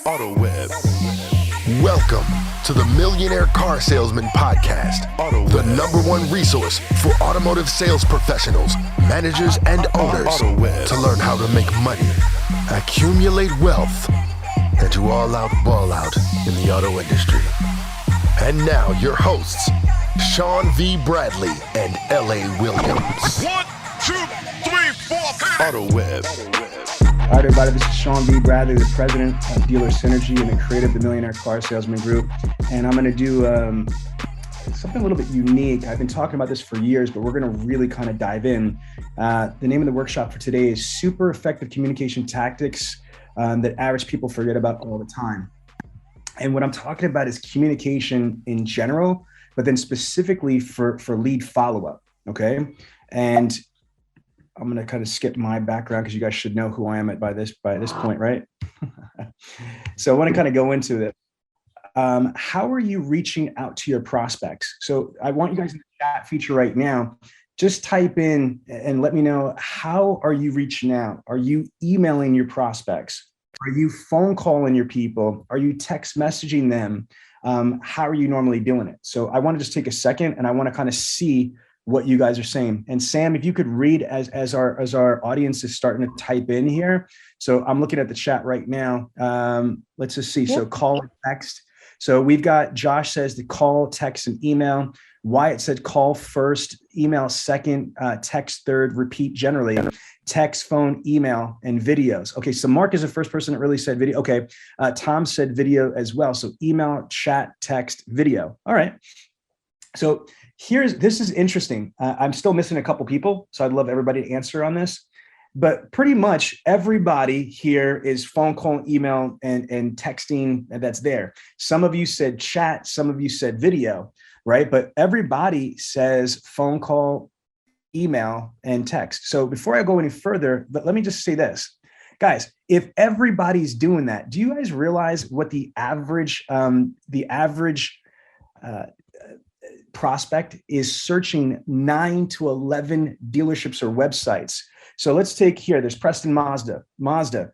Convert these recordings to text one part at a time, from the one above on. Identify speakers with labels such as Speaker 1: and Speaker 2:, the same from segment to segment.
Speaker 1: Autoweb. Welcome to the Millionaire Car Salesman Podcast, the #1 resource for automotive sales professionals, managers, and owners to learn how to make money, accumulate wealth, and to all out ball out in the auto industry. And now your hosts, Sean V. Bradley and L.A. Williams.
Speaker 2: 1, 2, 3, 4,
Speaker 1: Autoweb.
Speaker 3: All right, everybody, this is Sean V. Bradley, the president of Dealer Synergy and the creator of the Millionaire Car Salesman Group. And I'm going to do something a little bit unique. I've been talking about this for years, but we're going to really kind of dive in. The name of the workshop for today is Super Effective Communication Tactics that average people forget about all the time. And what I'm talking about is communication in general, but then specifically for lead follow-up, okay? And I'm going to kind of skip my background because you guys should know who I am by this point, right? So I want to kind of go into it. How are you reaching out to your prospects? So I want you guys in the chat feature right now, just type in and let me know, how are you reaching out? Are you emailing your prospects? Are you phone calling your people? Are you text messaging them? How are you normally doing it? So I want to just take a second and I want to kind of see what you guys are saying. And Sam, if you could read as our audience is starting to type in here. So I'm looking at the chat right now. Let's just see. Yep. So call and text. So we've got Josh says the call, text, and email. Wyatt said call first, email second, text third, repeat generally. Text, phone, email, and videos. Okay, so Mark is the first person that really said video. Okay, Tom said video as well. So email, chat, text, video. All right. So this is interesting. I'm still missing a couple people, so I'd love everybody to answer on this. But pretty much everybody here is phone call, email, and texting, and that's there. Some of you said chat, some of you said video, right? But everybody says phone call, email, and text. So before I go any further, let me just say this. Guys, if everybody's doing that, do you guys realize what the average prospect is searching 9 to 11 dealerships or websites? So let's take here, there's Preston Mazda. Mazda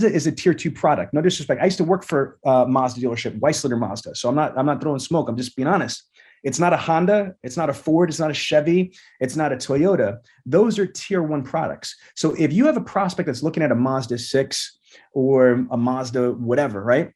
Speaker 3: is a tier 2 product. No disrespect. I used to work for Mazda dealership, Weisslitter Mazda. So I'm not throwing smoke. I'm just being honest. It's not a Honda. It's not a Ford. It's not a Chevy. It's not a Toyota. Those are tier 1 products. So if you have a prospect that's looking at a Mazda 6 or a Mazda whatever, right?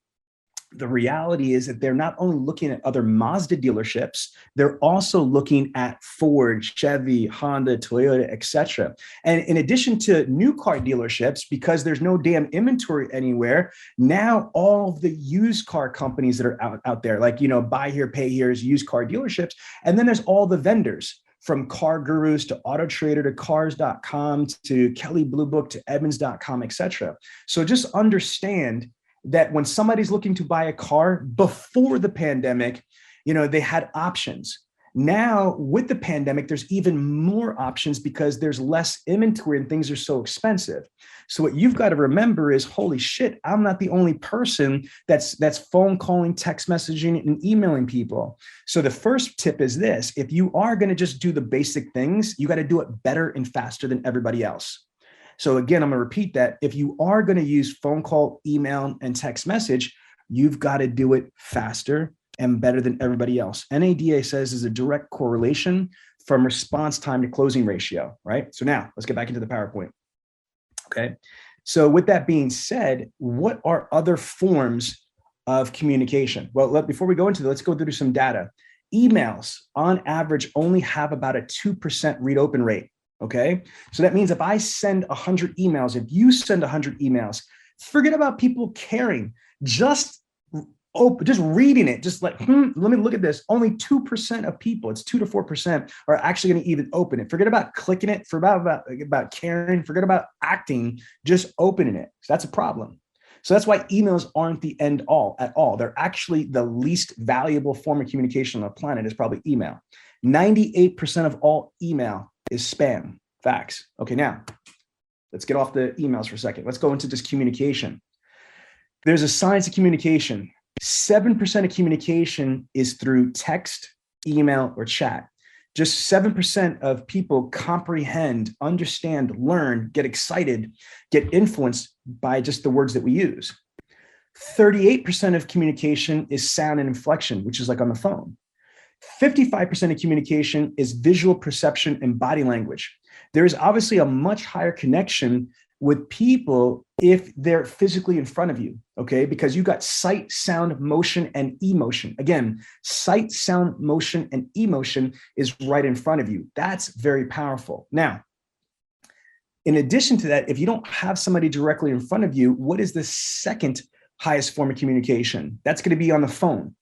Speaker 3: The reality is that they're not only looking at other Mazda dealerships, they're also looking at Ford, Chevy, Honda, Toyota, etc. And in addition to new car dealerships, because there's no damn inventory anywhere, now all of the used car companies that are out there, like, buy here, pay here's used car dealerships. And then there's all the vendors, from Car Gurus to Auto Trader to Cars.com to Kelley Blue Book to Edmunds.com, etc. So just understand that when somebody's looking to buy a car before the pandemic, they had options. Now with the pandemic, there's even more options because there's less inventory and things are so expensive. So what you've got to remember is, holy shit, I'm not the only person that's phone calling, text messaging, and emailing people. So the first tip is this: if you are going to just do the basic things, you got to do it better and faster than everybody else. So again, I'm going to repeat that. If you are going to use phone call, email, and text message, you've got to do it faster and better than everybody else. NADA says is a direct correlation from response time to closing ratio, right? So now let's get back into the PowerPoint. Okay. So with that being said, what are other forms of communication? Well, before we go into that, let's go through some data. Emails on average only have about a 2% read open rate. Okay. So that means if I send 100 emails, if you send 100 emails, forget about people caring, just reading it, just like, let me look at this. Only 2% of people, it's 2 to 4% are actually going to even open it. Forget about clicking it, forget about caring, forget about acting, just opening it. So that's a problem. So that's why emails aren't the end all at all. They're actually the least valuable form of communication on the planet is probably email. 98% of all email is spam. Facts. Okay, now let's get off the emails for a second. Let's go into just communication. There's a science of communication. 7% of communication is through text, email, or chat. Just 7% of people comprehend, understand, learn, get excited, get influenced by just the words that we use. 38% of communication is sound and inflection, which is like on the phone. 55% of communication is visual perception and body language. There is obviously a much higher connection with people if they're physically in front of you, okay? Because you got sight, sound, motion, and emotion. Again, sight, sound, motion, and emotion is right in front of you. That's very powerful. Now, in addition to that, if you don't have somebody directly in front of you, what is the second highest form of communication? That's going to be on the phone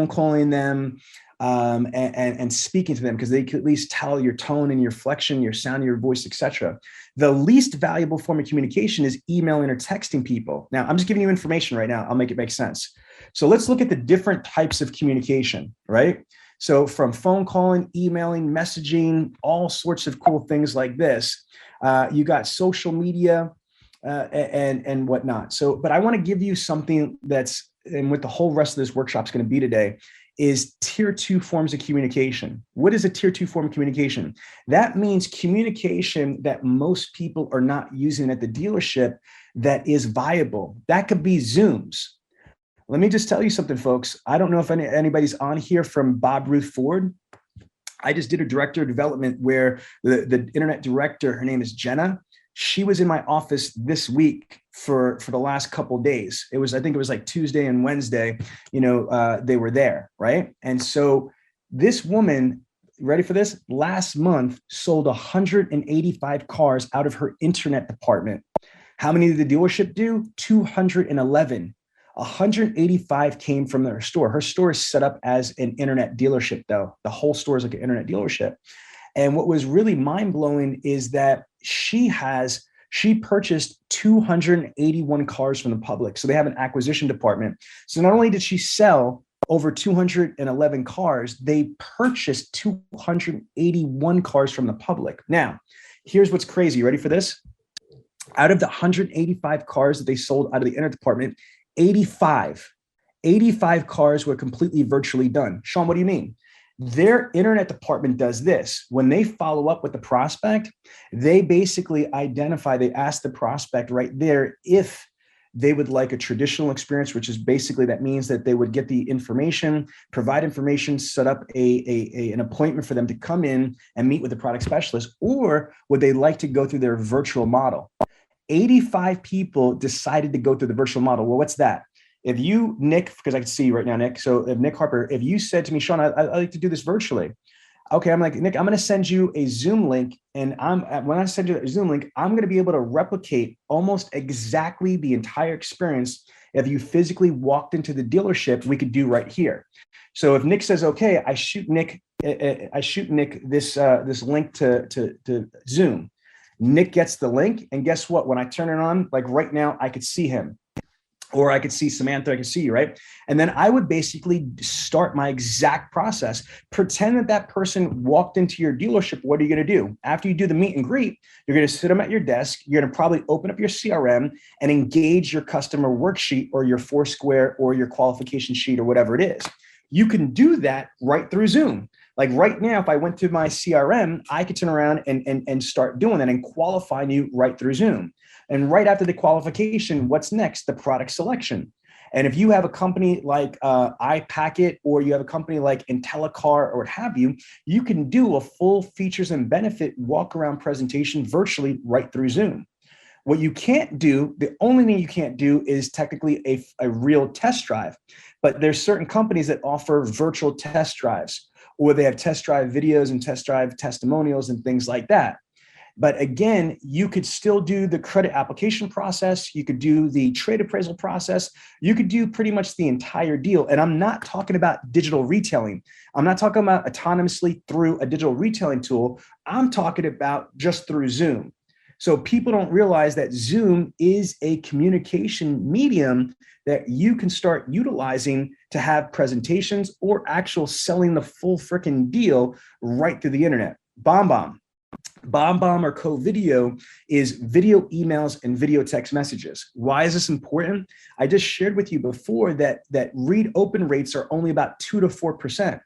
Speaker 3: calling them, and speaking to them, because they could at least tell your tone and your flexion, your sound, your voice, etc. The least valuable form of communication is emailing or texting people. Now, I'm just giving you information right now. I'll make it make sense. So let's look at the different types of communication, right? So from phone calling, emailing, messaging, all sorts of cool things like this. You got social media and whatnot. So, but I want to give you something that's, and what the whole rest of this workshop is going to be today, is tier 2 forms of communication. What is a tier 2 form of communication? That means communication that most people are not using at the dealership that is viable. That could be Zooms. Let me just tell you something, folks. I don't know if anybody's on here from Bob Ruth Ford. I just did a director of development where the internet director, her name is Jenna. She was in my office this week for the last couple of days. I think it was like Tuesday and Wednesday, they were there, right? And so this woman, ready for this? Last month sold 185 cars out of her internet department. How many did the dealership do? 211. 185 came from her store. Her store is set up as an internet dealership, though. The whole store is like an internet dealership. And what was really mind-blowing is that she purchased 281 cars from the public. So they have an acquisition department. So not only did she sell over 211 cars, they purchased 281 cars from the public. Now, here's what's crazy. Ready for this? Out of the 185 cars that they sold out of the internet department, 85 cars were completely virtually done. Sean, what do you mean? Their internet department does this. When they follow up with the prospect, they basically they ask the prospect right there if they would like a traditional experience, which is basically, that means that they would get the information, provide information, set up an appointment for them to come in and meet with the product specialist, or would they like to go through their virtual model? 85 people decided to go through the virtual model. Well, what's that? If you, Nick, because I can see you right now, Nick. So if Nick Harper, if you said to me, Sean, I like to do this virtually. Okay, I'm like, Nick, I'm going to send you a Zoom link. And when I send you a Zoom link, I'm going to be able to replicate almost exactly the entire experience if you physically walked into the dealership, we could do right here. So if Nick says, okay, I shoot Nick this link to Zoom. Nick gets the link. And guess what? When I turn it on, like right now, I could see him. Or I could see Samantha, I could see you, right? And then I would basically start my exact process. Pretend that person walked into your dealership. What are you going to do? After you do the meet and greet, you're going to sit them at your desk. You're going to probably open up your CRM and engage your customer worksheet or your Foursquare or your qualification sheet or whatever it is. You can do that right through Zoom. Like right now, if I went to my CRM, I could turn around and start doing that and qualifying you right through Zoom. And right after the qualification, what's next? The product selection. And if you have a company like iPacket, or you have a company like IntelliCar or what have you, you can do a full features and benefit walk around presentation virtually right through Zoom. What you can't do, the only thing you can't do is technically a real test drive. But there's certain companies that offer virtual test drives, or they have test drive videos and test drive testimonials and things like that. But again, you could still do the credit application process. You could do the trade appraisal process. You could do pretty much the entire deal. And I'm not talking about digital retailing. I'm not talking about autonomously through a digital retailing tool. I'm talking about just through Zoom. So people don't realize that Zoom is a communication medium that you can start utilizing to have presentations or actual selling the full freaking deal right through the internet. BombBomb or Co-Video is video emails and video text messages. Why is this important? I just shared with you before that read open rates are only about 2 to 4%.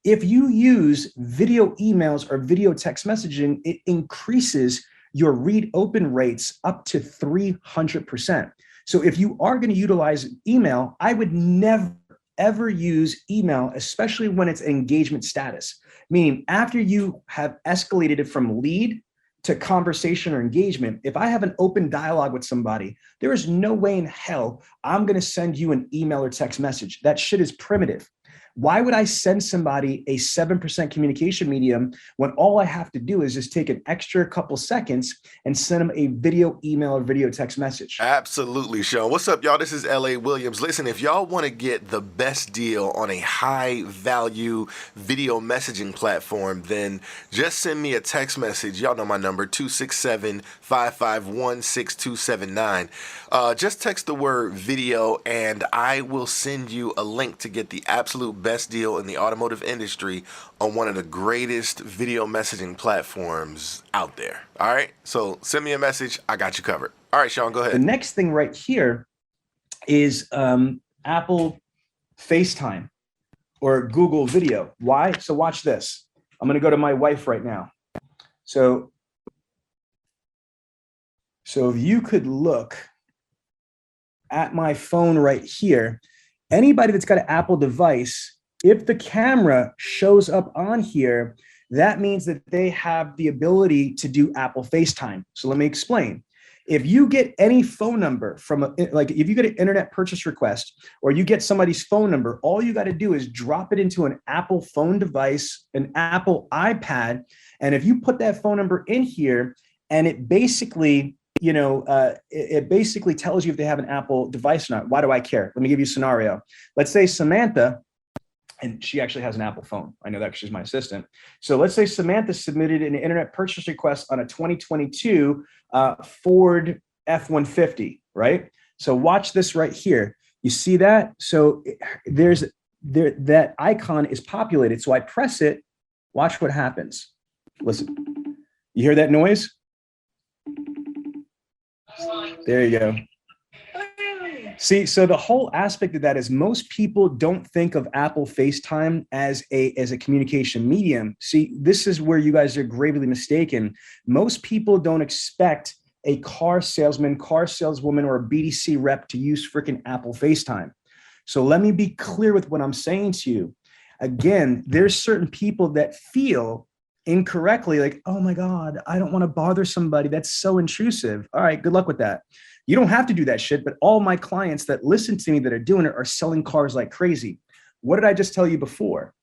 Speaker 3: If you use video emails or video text messaging, it increases your read open rates up to 300%. So if you are going to utilize email, I would never ever use email, especially when it's engagement status, meaning after you have escalated it from lead to conversation or engagement. If I have an open dialogue with somebody, there is no way in hell I'm going to send you an email or text message. That shit is primitive. Why would I send somebody a 7% communication medium when all I have to do is just take an extra couple seconds and send them a video email or video text message?
Speaker 1: Absolutely, Sean. What's up, y'all? This is L.A. Williams. Listen, if y'all want to get the best deal on a high-value video messaging platform, then just send me a text message. Y'all know my number, 267-551-6279. Just text the word video, and I will send you a link to get the absolute best deal in the automotive industry on one of the greatest video messaging platforms out there. All right? So send me a message. I got you covered. All right, Sean, go ahead.
Speaker 3: The next thing right here is Apple FaceTime or Google Video. Why? So watch this. I'm going to go to my wife right now. So if you could look at my phone right here, anybody that's got an Apple device, if the camera shows up on here, that means that they have the ability to do Apple FaceTime. So let me explain. If you get any phone number from if you get an internet purchase request or you get somebody's phone number, all you got to do is drop it into an Apple phone device, an Apple iPad. And if you put that phone number in here and it basically, it basically tells you if they have an Apple device or not. Why do I care? Let me give you a scenario. Let's say Samantha, and she actually has an Apple phone. I know that because she's my assistant. So let's say Samantha submitted an internet purchase request on a 2022 Ford F-150, right? So watch this right here. You see that? So that icon is populated. So I press it. Watch what happens. Listen. You hear that noise? There you go. See, so the whole aspect of that is most people don't think of Apple FaceTime as a communication medium. See, this is where you guys are gravely mistaken. Most people don't expect a car salesman, car saleswoman, or a BDC rep to use freaking Apple FaceTime. So let me be clear with what I'm saying to you. Again, there's certain people that feel incorrectly like, oh my God, I don't want to bother somebody. That's so intrusive. All right, good luck with that. You don't have to do that shit, but all my clients that listen to me that are doing it are selling cars like crazy. What did I just tell you before?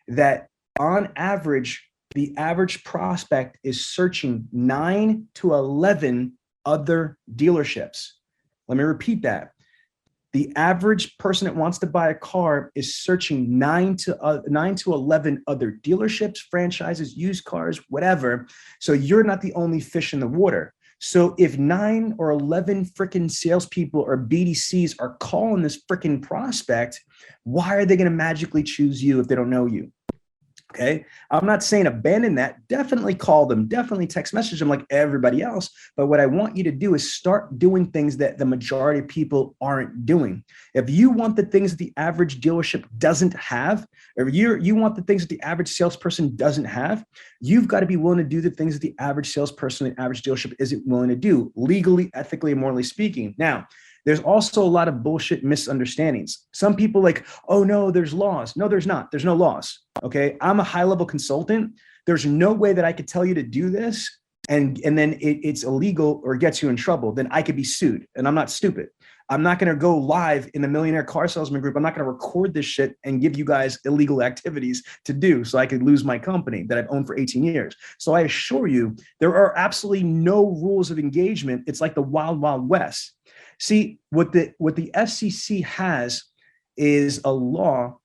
Speaker 3: That on average, the average prospect is searching 9 to 11 other dealerships. Let me repeat that. The average person that wants to buy a car is searching 9 to 11 other dealerships, franchises, used cars, whatever. So you're not the only fish in the water. So if 9 or 11 freaking salespeople or BDCs are calling this freaking prospect, why are they going to magically choose you if they don't know you? Okay. I'm not saying abandon that. Definitely call them, definitely text message them like everybody else. But what I want you to do is start doing things that the majority of people aren't doing. If you want the things that the average dealership doesn't have, or you want the things that the average salesperson doesn't have, you've got to be willing to do the things that the average salesperson and average dealership isn't willing to do, legally, ethically, and morally speaking. Now, there's also a lot of bullshit misunderstandings. Some people like, oh no, there's laws. No, there's not. There's no laws. Okay. I'm a high level consultant. There's no way that I could tell you to do this and then it's illegal or gets you in trouble. Then I could be sued. And I'm not stupid. I'm not going to go live in the Millionaire Car Salesman group. I'm not going to record this shit and give you guys illegal activities to do so I could lose my company that I've owned for 18 years. So I assure you, there are absolutely no rules of engagement. It's like the wild, wild west. See, what the FCC has is a law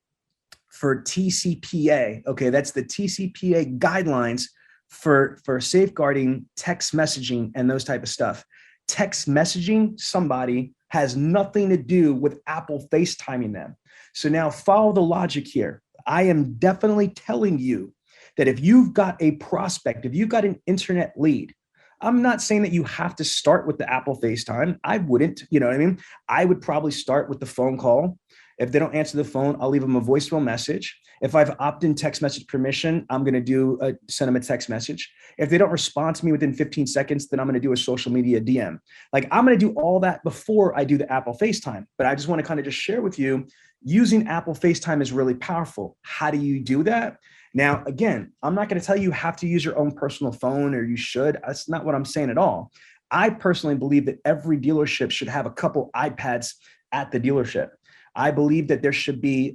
Speaker 3: for TCPA. Okay, that's the TCPA guidelines for safeguarding text messaging and those type of stuff. Text messaging somebody has nothing to do with Apple FaceTiming them. So now follow the logic here. I am definitely telling you that if you've got a prospect, if you've got an internet lead, I'm not saying that you have to start with the Apple FaceTime. I wouldn't, you know what I mean? I would probably start with the phone call. If they don't answer the phone, I'll leave them a voicemail message. If I've opt-in text message permission, I'm going to send them a text message. If they don't respond to me within 15 seconds, then I'm going to do a social media DM. Like, I'm going to do all that before I do the Apple FaceTime. But I just want to kind of just share with you, using Apple FaceTime is really powerful. How do you do that? Now, again, I'm not going to tell you have to use your own personal phone, or you should. That's not what I'm saying at all. I personally believe that every dealership should have a couple iPads at the dealership. I believe that there should be,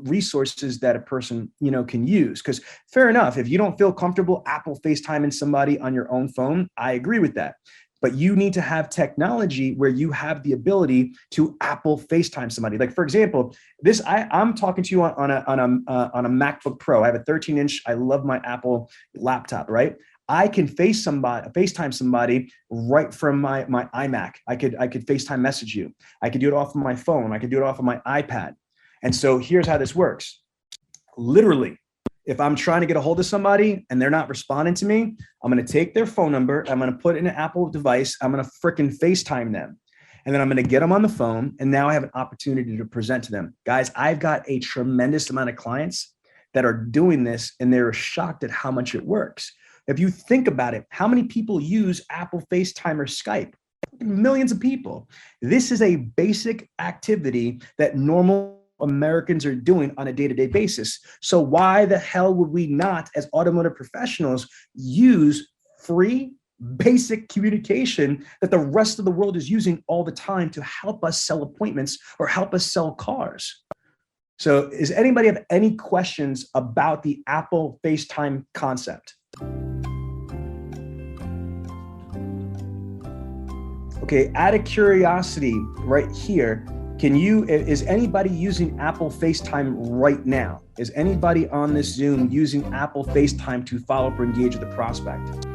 Speaker 3: resources that a person, can use. Because fair enough, if you don't feel comfortable Apple FaceTiming somebody on your own phone, I agree with that. But you need to have technology where you have the ability to Apple FaceTime somebody. Like, for example, I'm talking to you on a MacBook Pro. I have a 13-inch. I love my Apple laptop, right? I can FaceTime somebody right from my iMac. I could FaceTime message you. I could do it off of my phone. I could do it off of my iPad. And so here's how this works. Literally, if I'm trying to get a hold of somebody and they're not responding to me, I'm going to take their phone number. I'm going to put it in an Apple device. I'm going to freaking FaceTime them. And then I'm going to get them on the phone. And now I have an opportunity to present to them. Guys, I've got a tremendous amount of clients that are doing this, and they're shocked at how much it works. If you think about it, how many people use Apple FaceTime or Skype? Millions of people. This is a basic activity that normal Americans are doing on a day-to-day basis. So why the hell would we not, as automotive professionals, use free basic communication that the rest of the world is using all the time to help us sell appointments or help us sell cars? So does anybody have any questions about the Apple FaceTime concept? Okay, out of curiosity, right here, is anybody using Apple FaceTime right now? Is anybody on this Zoom using Apple FaceTime to follow up or engage with a prospect?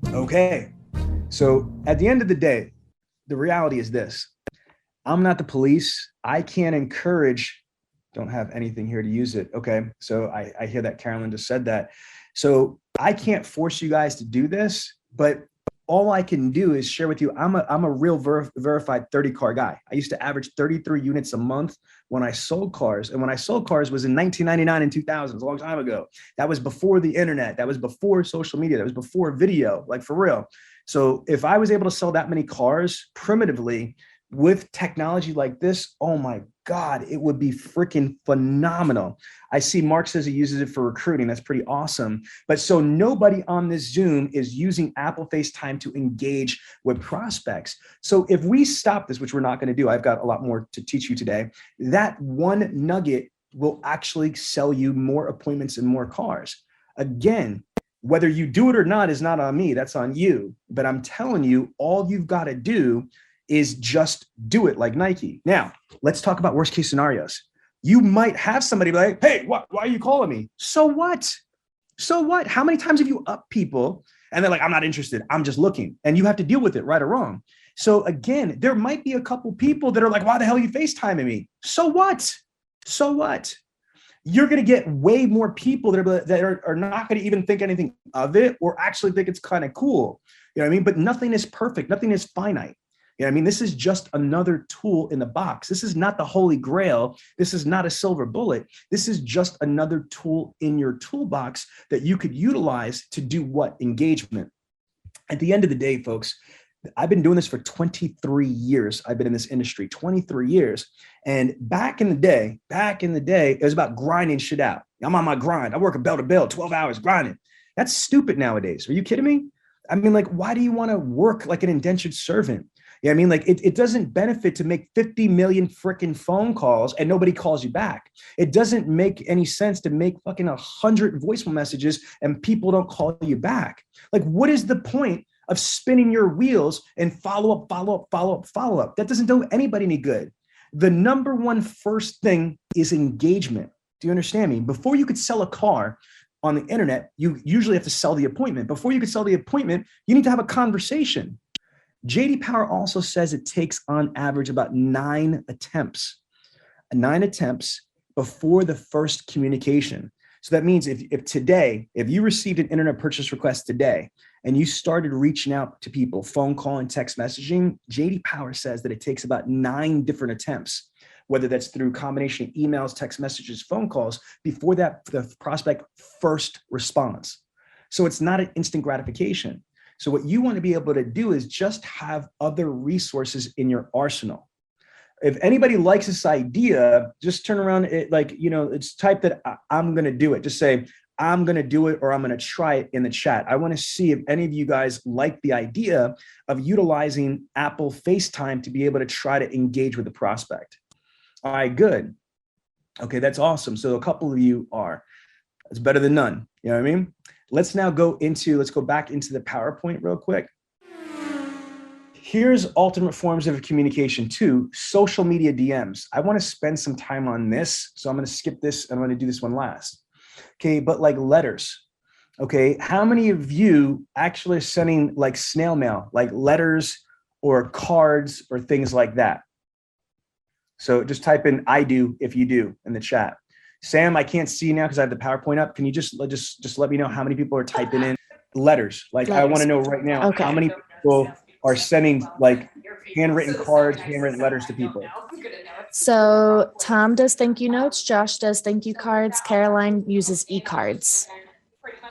Speaker 3: Okay, so at the end of the day, the reality is this. I'm not the police. I can't encourage, don't have anything here to use it. Okay, so I hear that Carolyn just said that. So I can't force you guys to do this, but all I can do is share with you, I'm a real verified 30 car guy. I used to average 33 units a month when I sold cars. And when I sold cars was in 1999 and 2000, it was a long time ago. That was before the internet. That was before social media. That was before video, like for real. So if I was able to sell that many cars primitively with technology like this, oh my God, it would be freaking phenomenal. I see Mark says he uses it for recruiting. That's pretty awesome. But so nobody on this Zoom is using Apple FaceTime to engage with prospects. So if we stop this, which we're not going to do, I've got a lot more to teach you today, that one nugget will actually sell you more appointments and more cars. Again, whether you do it or not is not on me. That's on you. But I'm telling you, all you've got to do is just do it, like Nike. Now, let's talk about worst case scenarios. You might have somebody be like, hey, why are you calling me? So what? So what? How many times have you upped people and they're like, I'm not interested, I'm just looking. And you have to deal with it, right or wrong. So again, there might be a couple people that are like, why the hell are you FaceTiming me? So what? So what? You're going to get way more people that are not going to even think anything of it or actually think it's kind of cool. You know what I mean? But nothing is perfect. Nothing is finite. You know what I mean? This is just another tool in the box. This is not the holy grail. This is not a silver bullet. This is just another tool in your toolbox that you could utilize to do what? Engagement. At the end of the day, folks, I've been doing this for 23 years. I've been in this industry 23 years. And back in the day, it was about grinding shit out. I'm on my grind. I work a bell to bell, 12 hours grinding. That's stupid nowadays. Are you kidding me? I mean, like, why do you want to work like an indentured servant? Yeah, I mean, like, it doesn't benefit to make 50 million freaking phone calls and nobody calls you back. It doesn't make any sense to make fucking 100 voicemail messages and people don't call you back. Like, what is the point of spinning your wheels and follow up? That doesn't do anybody any good. The number one first thing is engagement. Do you understand me? Before you could sell a car on the internet, you usually have to sell the appointment. Before you could sell the appointment, you need to have a conversation. J.D. Power also says it takes on average about 9 attempts before the first communication. So that means if today, if you received an internet purchase request today and you started reaching out to people, phone call and text messaging, JD Power says that it takes about 9 different attempts, whether that's through combination of emails, text messages, phone calls, before that the prospect first responds. So it's not an instant gratification. So what you want to be able to do is just have other resources in your arsenal. If anybody likes this idea, just turn around, it's type that I'm going to do it. Just say, I'm going to do it, or I'm going to try it in the chat. I want to see if any of you guys like the idea of utilizing Apple FaceTime to be able to try to engage with the prospect. All right, good. Okay, that's awesome. So a couple of you are. It's better than none. You know what I mean? Let's go back into the PowerPoint real quick. Here's alternate forms of communication too, social media DMs. I want to spend some time on this, so I'm going to skip this and I'm going to do this one last. Okay, but like letters. Okay, how many of you actually are sending like snail mail, like letters or cards or things like that? So just type in I do if you do in the chat. Sam, I can't see now because I have the PowerPoint up. Can you just let me know how many people are typing in letters? Letters. I want to know right now how many people are sending like handwritten cards, handwritten letters to people.
Speaker 4: So Tom does thank you notes. Josh does thank you cards. Caroline uses e-cards.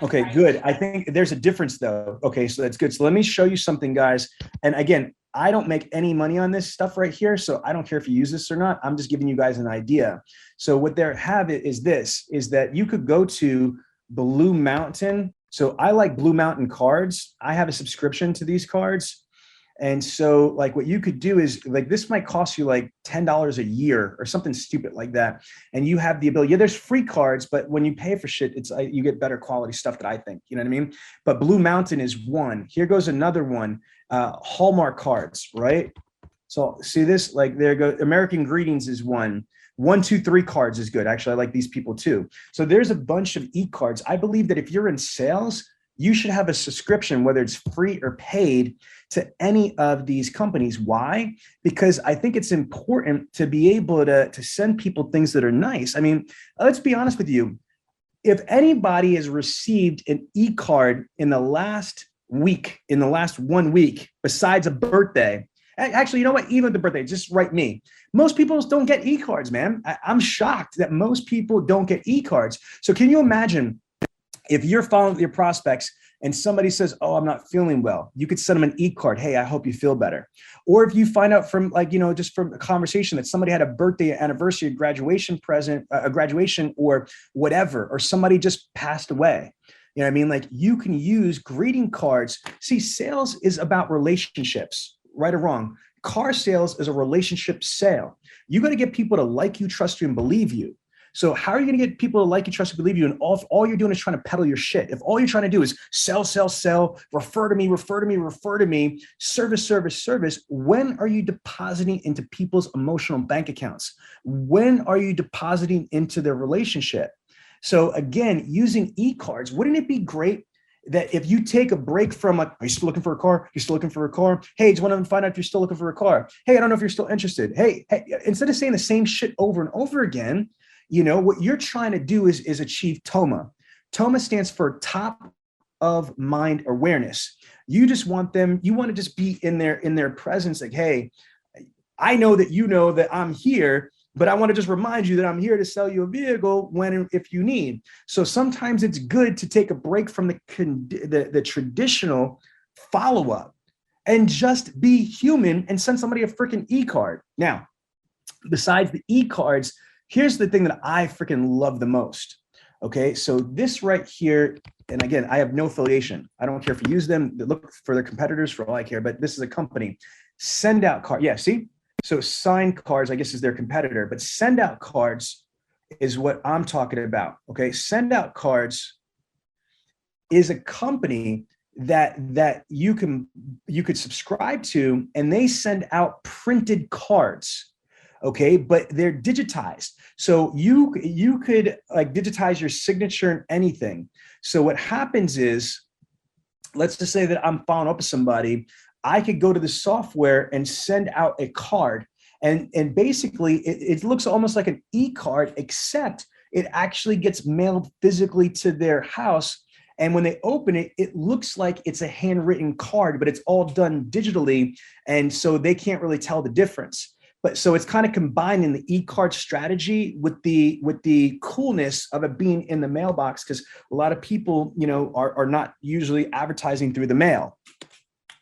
Speaker 3: Okay, good. I think there's a difference though. Okay, so that's good. So let me show you something, guys. And again, I don't make any money on this stuff right here, so I don't care if you use this or not. I'm just giving you guys an idea. So what they have is that you could go to Blue Mountain. So I like Blue Mountain cards. I have a subscription to these cards. And so like what you could do is like, this might cost you like $10 a year or something stupid like that. And you have the ability, there's free cards, but when you pay for shit, you get better quality stuff that I think, you know what I mean? But Blue Mountain is one. Here goes another one, Hallmark cards, right? So see this, like there go, American Greetings is one. 1, 2, 3 cards is good. Actually, I like these people too. So there's a bunch of e-cards. I believe that if you're in sales, you should have a subscription, whether it's free or paid, to any of these companies. Why? Because I think it's important to be able to send people things that are nice. I mean, let's be honest with you. If anybody has received an e-card in the last 1 week, besides a birthday, actually, you know what? Even the birthday, just write me. Most people don't get e-cards, man. I'm shocked that most people don't get e-cards. So can you imagine if you're following your prospects and somebody says, oh, I'm not feeling well, you could send them an e-card. Hey, I hope you feel better. Or if you find out from just from a conversation that somebody had a birthday, anniversary, graduation present, a graduation or whatever, or somebody just passed away. You know what I mean? Like you can use greeting cards. See, sales is about relationships, right or wrong. Car sales is a relationship sale. You got to get people to like you, trust you, and believe you. So how are you going to get people to like you, trust you, believe you? And all you're doing is trying to peddle your shit. If all you're trying to do is sell, refer to me, service, when are you depositing into people's emotional bank accounts? When are you depositing into their relationship? So again, using e-cards, wouldn't it be great that if you take a break from like, are you still looking for a car? You're still looking for a car? Hey, just want to find out if you're still looking for a car. Hey, I don't know if you're still interested. Hey, instead of saying the same shit over and over again, you know, what you're trying to do is achieve TOMA. TOMA stands for top of mind awareness. You just want them, you want to just be in their presence. Like, hey, I know that you know that I'm here, but I want to just remind you that I'm here to sell you a vehicle when and if you need. So sometimes it's good to take a break from the traditional follow-up and just be human and send somebody a freaking e-card. Now, besides the e-cards, here's the thing that I freaking love the most. Okay, so this right here, and again, I have no affiliation. I don't care if you use them, look for their competitors for all I care, but this is a company. Send out card. Yeah, see? So signed cards, I guess, is their competitor, but send out cards is what I'm talking about. Okay, send out cards is a company that you could subscribe to, and they send out printed cards. Okay, but they're digitized. So you could like digitize your signature and anything. So what happens is, let's just say that I'm following up with somebody. I could go to the software and send out a card. And basically it looks almost like an e-card, except it actually gets mailed physically to their house. And when they open it, it looks like it's a handwritten card, but it's all done digitally. And so they can't really tell the difference. But so it's kind of combining the e-card strategy with the coolness of it being in the mailbox, because a lot of people, are not usually advertising through the mail.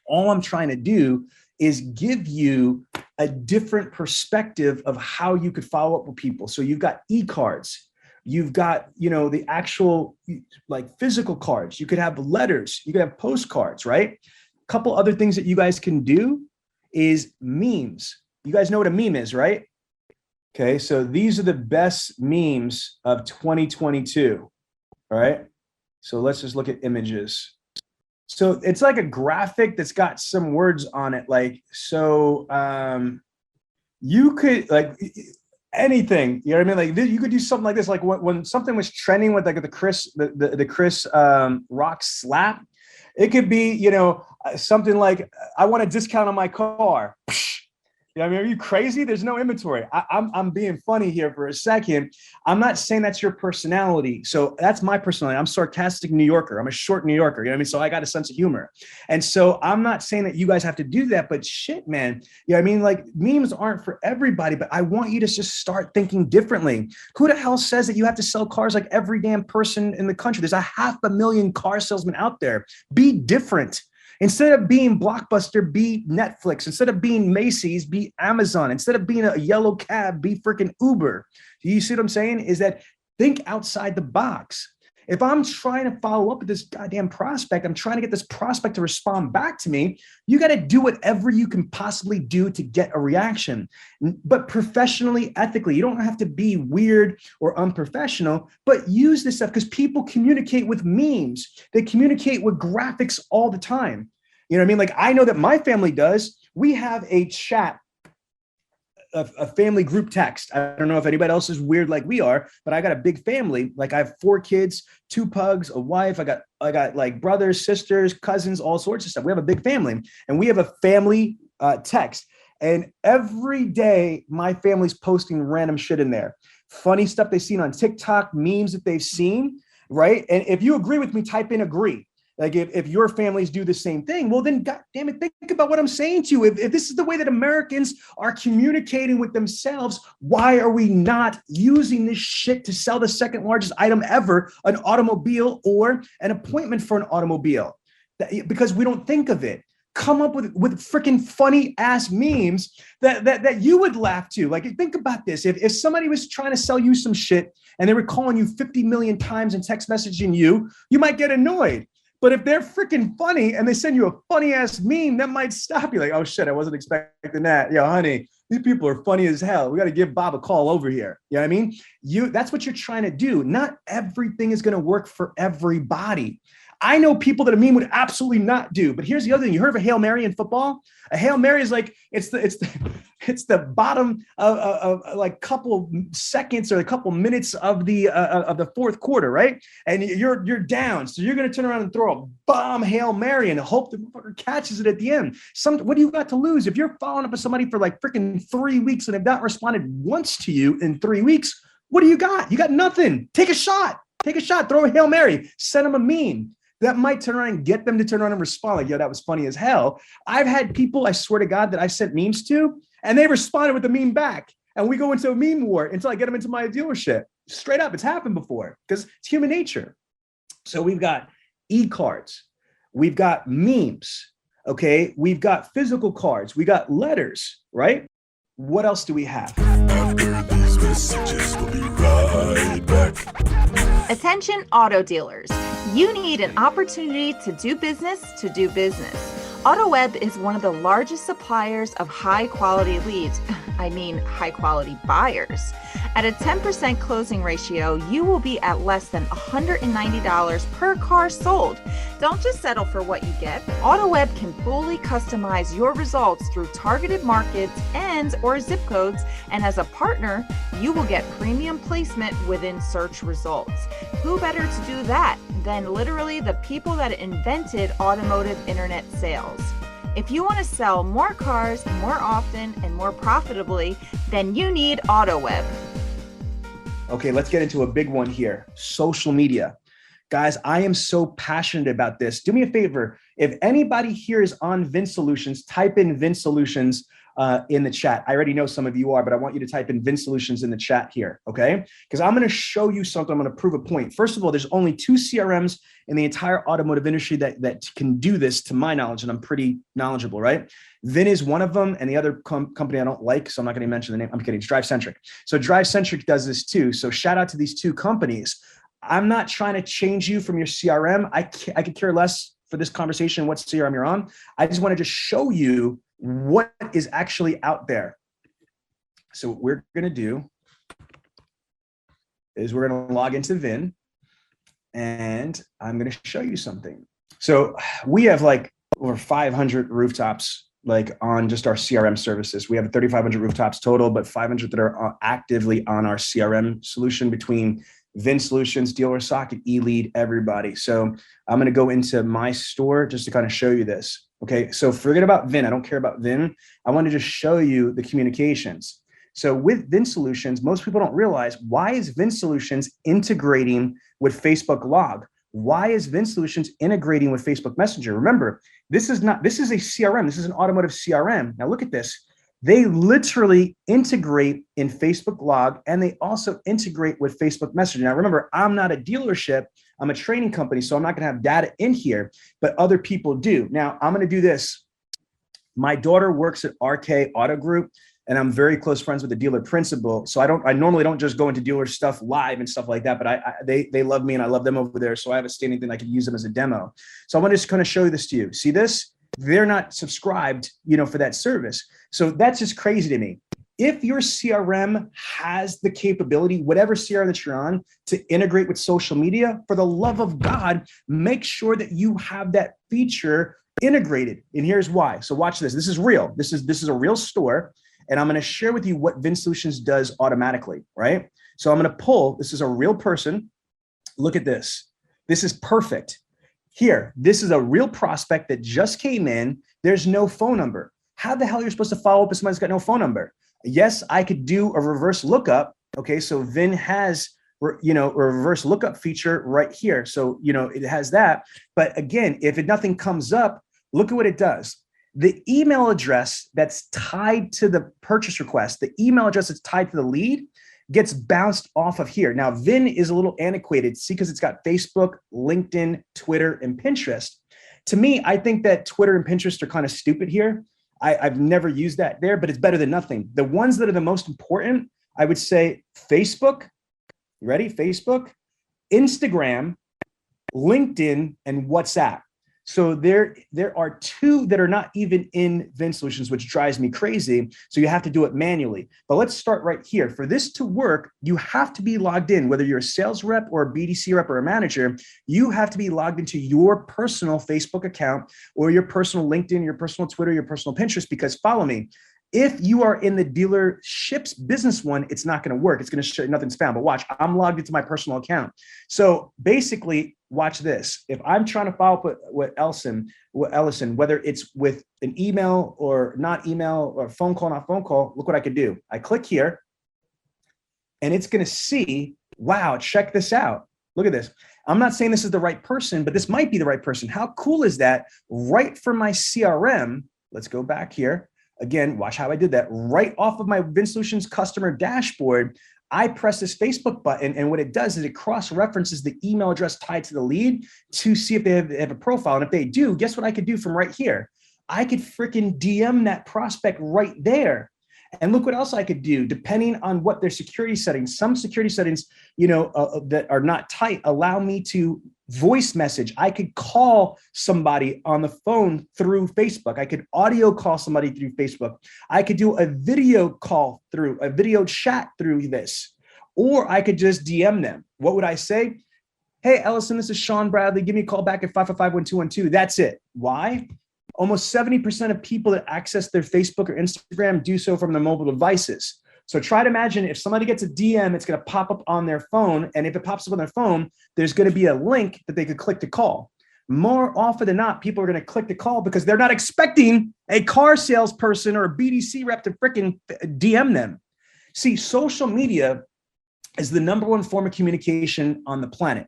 Speaker 3: All I'm trying to do is give you a different perspective of how you could follow up with people. So you've got e-cards. You've got, the actual like physical cards. You could have letters. You could have postcards, right? A couple other things that you guys can do is memes. You guys know what a meme is, right? Okay, so these are the best memes of 2022, all right? So let's just look at images. So it's like a graphic that's got some words on it. Like, so you could like anything, you know what I mean? Like you could do something like this. Like when something was trending with like the Chris Rock slap, it could be, something like, I want a discount on my car. I mean, are you crazy? There's no inventory. I'm being funny here for a second. I'm not saying that's your personality. So that's my personality. I'm a sarcastic New Yorker. I'm a short New Yorker. You know what I mean? So I got a sense of humor. And so I'm not saying that you guys have to do that, but shit, man. You know what I mean? Like memes aren't for everybody, but I want you to just start thinking differently. Who the hell says that you have to sell cars like every damn person in the country? There's 500,000 car salesmen out there. Be different. Instead of being Blockbuster, be Netflix. Instead of being Macy's, be Amazon. Instead of being a yellow cab, be freaking Uber. You see what I'm saying? Is that think outside the box. If I'm trying to follow up with this goddamn prospect, I'm trying to get this prospect to respond back to me, you got to do whatever you can possibly do to get a reaction, but professionally, ethically. You don't have to be weird or unprofessional, but use this stuff because people communicate with memes. They communicate with graphics all the time. You know what I mean? Like I know that my family does. We have a chat, a family group text. I don't know if anybody else is weird like we are, but I got a big family. Like I have 4 kids, 2 pugs, a wife. I got like brothers, sisters, cousins, all sorts of stuff. We have a big family, and we have a family text. And every day my family's posting random shit in there. Funny stuff they've seen on TikTok, memes that they've seen, right? And if you agree with me, type in agree. Like if your families do the same thing, well then, God damn it, think about what I'm saying to you. If this is the way that Americans are communicating with themselves, why are we not using this shit to sell the second largest item ever, an automobile or an appointment for an automobile? Because we don't think of it. Come up with freaking funny ass memes that you would laugh to. Like, think about this. If somebody was trying to sell you some shit and they were calling you 50 million times and text messaging you might get annoyed. But if they're freaking funny and they send you a funny ass meme, that might stop you. Like, oh shit, I wasn't expecting that. Yo, honey, these people are funny as hell. We got to give Bob a call over here. You know what I mean? That's what you're trying to do. Not everything is going to work for everybody. I know people that a meme would absolutely not do. But here's the other thing. You heard of a Hail Mary in football? A Hail Mary is like, it's the bottom of like couple seconds or a couple minutes of the fourth quarter, right? And you're down. So you're going to turn around and throw a bomb Hail Mary and hope the motherfucker catches it at the end. What do you got to lose? If you're following up with somebody for like freaking 3 weeks and have not responded once to you in 3 weeks, what do you got? You got nothing. Take a shot. Throw a Hail Mary. Send them a meme. That might turn around and get them to turn around and respond like, yo, that was funny as hell. I've had people, I swear to God, that I sent memes to, and they responded with the meme back. And we go into a meme war until I get them into my dealership. Straight up, it's happened before because it's human nature. So we've got e-cards. We've got memes, okay? We've got physical cards. We got letters, right? What else do we have?
Speaker 1: After these messages, we'll be right back.
Speaker 5: Attention auto dealers. You need an opportunity to do business. AutoWeb is one of the largest suppliers of high quality leads. I mean, high quality buyers. At a 10% closing ratio, you will be at less than $190 per car sold. Don't just settle for what you get. AutoWeb can fully customize your results through targeted markets and/or zip codes, and as a partner, you will get premium placement within search results. Who better to do that than literally the people that invented automotive internet sales? If you want to sell more cars more often and more profitably, then you need AutoWeb.
Speaker 3: Okay, let's get into a big one here. Social media. Guys, I am so passionate about this. Do me a favor. If anybody here is on Vin Solutions, type in Vin Solutions in the chat. I already know some of you are, but I want you to type in Vin Solutions in the chat here, okay? Because I'm going to show you something. I'm going to prove a point. First of all, there's only 2 CRMs in the entire automotive industry that can do this, to my knowledge, and I'm pretty knowledgeable, right? Vin is one of them, and the other company I don't like, so I'm not going to mention the name. I'm kidding. It's DriveCentric. So DriveCentric does this too. So shout out to these 2 companies. I'm not trying to change you from your CRM. I could care less for this conversation what CRM you're on. I just want to just show you what is actually out there. So what we're going to do is we're going to log into Vin, and I'm going to show you something. So we have like over 500 rooftops like on just our CRM services. We have 3,500 rooftops total, but 500 that are actively on our CRM solution between Vin Solutions, Dealer Socket, eLead, everybody. So I'm going to go into my store just to kind of show you this. Okay, so forget about Vin. I don't care about Vin. I want to just show you the communications. So with Vin Solutions, most people don't realize, why is Vin Solutions integrating with Facebook Log? Why is Vin Solutions integrating with Facebook Messenger? Remember, this is a CRM. This is an automotive CRM. Now look at this. They literally integrate in Facebook Log, and they also integrate with Facebook Messenger. Now, remember, I'm not a dealership. I'm a training company, so I'm not going to have data in here, but other people do. Now, I'm going to do this. My daughter works at RK Auto Group, and I'm very close friends with the dealer principal. So I normally don't just go into dealer stuff live and stuff like that, but they love me and I love them over there. So I have a standing thing I could use them as a demo. So I want to just kind of show you this to you. See this? They're not subscribed, for that service. So that's just crazy to me. If your CRM has the capability, whatever CRM that you're on, to integrate with social media, for the love of God, make sure that you have that feature integrated. And here's why. So watch this. This is real. This is a real store. And I'm going to share with you what Vin Solutions does automatically, right? So I'm going to pull, this is a real person. Look at this. This is perfect. Here, this is a real prospect that just came in. There's no phone number. How the hell are you supposed to follow up if somebody's got no phone number? Yes, I could do a reverse lookup. Okay, so Vin has, a reverse lookup feature right here. So, it has that. But again, if nothing comes up, look at what it does. The email address that's tied to the purchase request, the email address that's tied to the lead, gets bounced off of here. Now, Vin is a little antiquated, see, because it's got Facebook, LinkedIn, Twitter, and Pinterest. To me, I think that Twitter and Pinterest are kind of stupid here. I've never used that there, but it's better than nothing. The ones that are the most important, I would say Facebook, you ready? Facebook, Instagram, LinkedIn, and WhatsApp. So there are 2 that are not even in Vin Solutions, which drives me crazy. So you have to do it manually. But let's start right here. For this to work, you have to be logged in, whether you're a sales rep or a BDC rep or a manager. You have to be logged into your personal Facebook account or your personal LinkedIn, your personal Twitter, your personal Pinterest, because follow me. If you are in the dealership's business one, it's not going to work. It's going to show nothing's found. But watch, I'm logged into my personal account. So basically, watch this. If I'm trying to follow up with Ellison, whether it's with an email or not email or phone call, not phone call, look what I could do. I click here, and it's going to see, wow, check this out. Look at this. I'm not saying this is the right person, but this might be the right person. How cool is that? Right from my CRM, let's go back here. Again, watch how I did that. Right off of my Vin Solutions customer dashboard, I press this Facebook button, and what it does is it cross-references the email address tied to the lead to see if they have a profile. And if they do, guess what I could do from right here? I could freaking DM that prospect right there. And look what else I could do, depending on what their security settings. Some security settings, that are not tight, allow me to voice message. I could call somebody on the phone through Facebook. I could audio call somebody through Facebook. I could do a video call through, a video chat through this, or I could just DM them. What would I say? Hey, Ellison, this is Sean Bradley. Give me a call back at 555-1212. That's it. Why? Almost 70% of people that access their Facebook or Instagram do so from their mobile devices. So try to imagine if somebody gets a DM, it's going to pop up on their phone. And if it pops up on their phone, there's going to be a link that they could click to call. More often than not, people are going to click the call because they're not expecting a car salesperson or a BDC rep to freaking DM them. See, social media is the number one form of communication on the planet.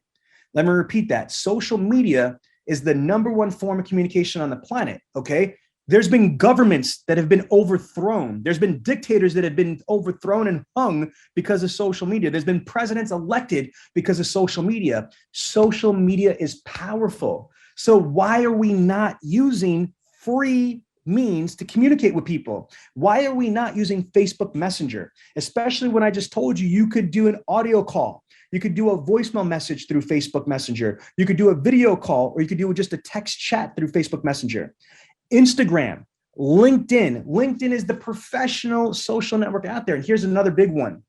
Speaker 3: Let me repeat that. Social media is the number one form of communication on the planet, okay? There's been governments that have been overthrown. There's been dictators that have been overthrown and hung because of social media. There's been presidents elected because of social media. Social media is powerful. So why are we not using free means to communicate with people? Why are we not using Facebook Messenger? Especially when I just told you, you could do an audio call. You could do a voicemail message through Facebook Messenger. You could do a video call, or you could do just a text chat through Facebook Messenger. Instagram, LinkedIn. LinkedIn is the professional social network out there. And here's another big one.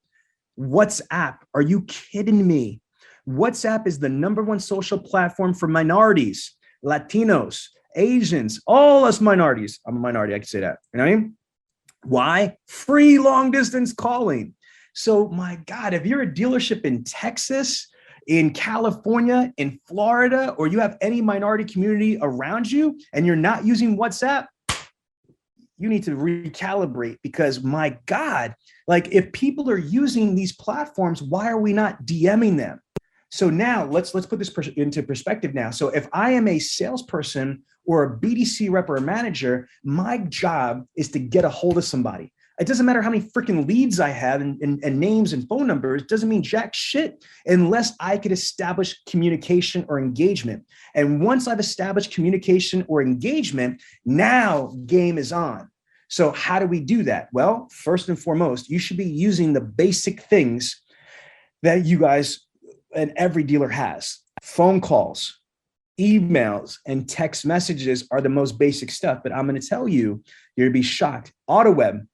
Speaker 3: WhatsApp. Are you kidding me? WhatsApp is the number one social platform for minorities, Latinos, Asians, all us minorities. I'm a minority, I can say that. You know what I mean? Why? Free long distance calling. So my God, if you're a dealership in Texas, in California, in Florida, or you have any minority community around you and you're not using WhatsApp, you need to recalibrate, because my God, like if people are using these platforms, why are we not DMing them? So now let's put this into perspective now. So if I am a salesperson or a BDC rep or a manager, my job is to get a hold of somebody. It doesn't matter how many freaking leads I have and names and phone numbers. It doesn't mean jack shit unless I could establish communication or engagement. And once I've established communication or engagement, now game is on. So how do we do that? Well, first and foremost, you should be using the basic things that you guys and every dealer has. Phone calls, emails, and text messages are the most basic stuff. But I'm going to tell you, you're going to be shocked. Autoweb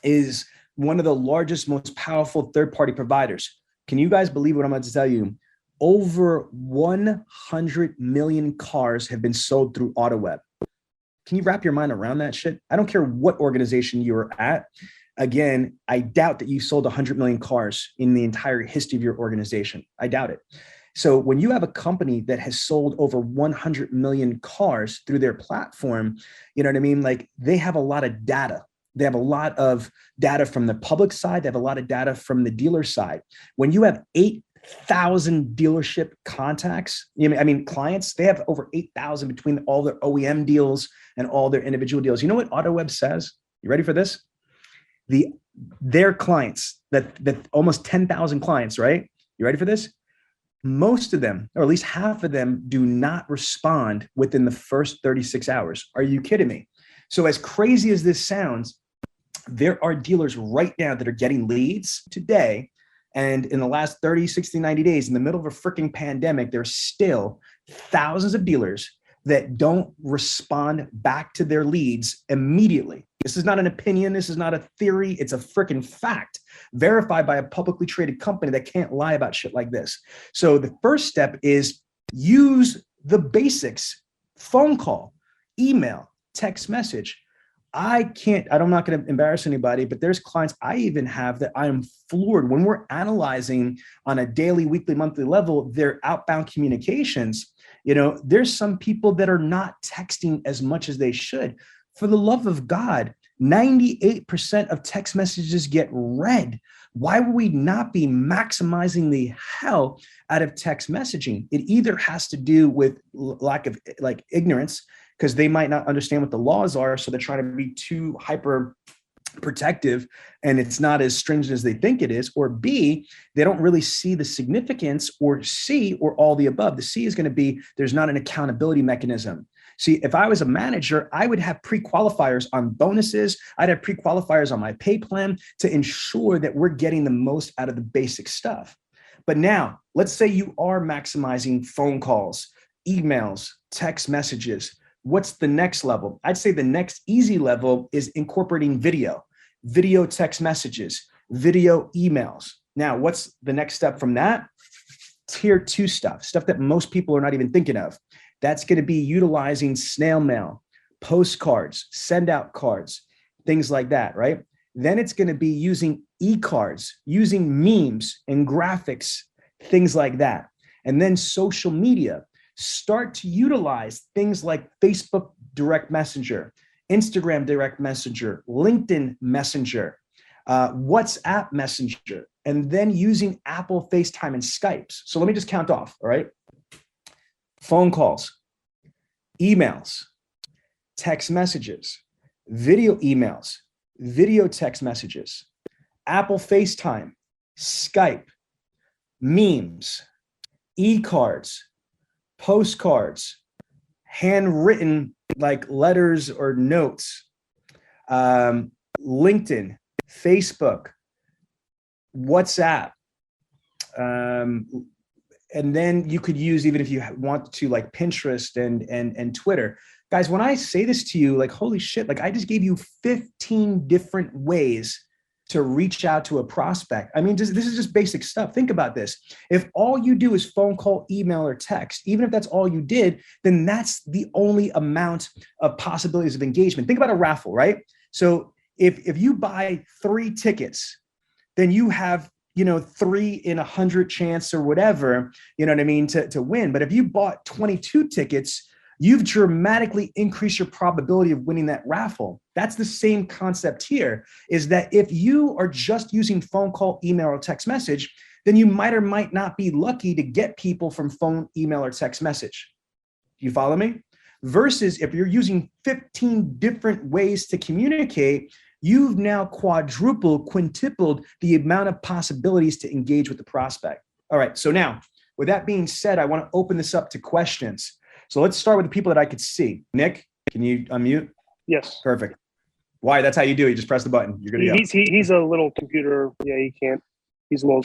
Speaker 3: is one of the largest, most powerful third-party providers. Can you guys believe what I'm about to tell you? Over 100 million cars have been sold through Autoweb. Can you wrap your mind around that shit? I don't care what organization you're at. Again, I doubt that you sold 100 million cars in the entire history of your organization. I doubt it. So when you have a company that has sold over 100 million cars through their platform, you know what I mean? Like, they have a lot of data. They have a lot of data from the public side. They have a lot of data from the dealer side. When you have 8,000 dealership contacts, clients, they have over 8,000 between all their OEM deals and all their individual deals. You know what Autoweb says? You ready for this? Their clients, that almost 10,000 clients, right? You ready for this? Most of them, or at least half of them, do not respond within the first 36 hours. Are you kidding me? So as crazy as this sounds, there are dealers right now that are getting leads today. And in the last 30, 60, 90 days, in the middle of a freaking pandemic, there's still thousands of dealers that don't respond back to their leads immediately. This is not an opinion. This is not a theory. It's a freaking fact verified by a publicly traded company that can't lie about shit like this. So the first step is use the basics: phone call, email, text message. I'm not going to embarrass anybody, but there's clients I even have that I am floored when we're analyzing on a daily, weekly, monthly level their outbound communications. You know, there's some people that are not texting as much as they should. For the love of God, 98% of text messages get read. Why would we not be maximizing the hell out of text messaging? It either has to do with lack of ignorance, because they might not understand what the laws are. So they're trying to be too hyper protective and it's not as stringent as they think it is. Or B, they don't really see the significance, or C, or all the above. The C is going to be, there's not an accountability mechanism. See, if I was a manager, I would have pre-qualifiers on bonuses. I'd have pre-qualifiers on my pay plan to ensure that we're getting the most out of the basic stuff. But now, let's say you are maximizing phone calls, emails, text messages. What's the next level? I'd say the next easy level is incorporating video text messages, video emails. Now, what's the next step from that? Tier 2 stuff that most people are not even thinking of. That's going to be utilizing snail mail, postcards, send out cards, things like that, right? Then it's going to be using e-cards, using memes and graphics, things like that. And then social media. Start to utilize things like Facebook Direct Messenger, Instagram Direct Messenger, LinkedIn Messenger, WhatsApp Messenger. and then using Apple FaceTime and Skypes. So let me just count off, all right? Phone calls, emails, text messages, video emails, video text messages, Apple FaceTime, Skype, memes, e-cards, postcards, handwritten like letters or notes, LinkedIn, Facebook, WhatsApp, and then you could use, even if you want to, like Pinterest and Twitter. Guys, when I say this to you, like, holy shit, like I just gave you 15 different ways to reach out to a prospect. I mean, this is just basic stuff. Think about this. If all you do is phone call, email, or text, even if that's all you did, then that's the only amount of possibilities of engagement. Think about a raffle, right? So if you buy 3 tickets, then you have 3 in 100 chance or whatever, you know what I mean, to win. But if you bought 22 tickets, you've dramatically increased your probability of winning that raffle. That's the same concept here, is that if you are just using phone call, email, or text message, then you might or might not be lucky to get people from phone, email, or text message. Do you follow me? Versus if you're using 15 different ways to communicate, you've now quadrupled, quintupled the amount of possibilities to engage with the prospect. All right, so now, with that being said, I want to open this up to questions. So let's start with the people that I could see. Nick, can you unmute?
Speaker 6: Yes.
Speaker 3: Perfect. Why? That's how you do it. You just press the button. You're good to go.
Speaker 6: He's a little computer. Yeah, he can't. He's a little.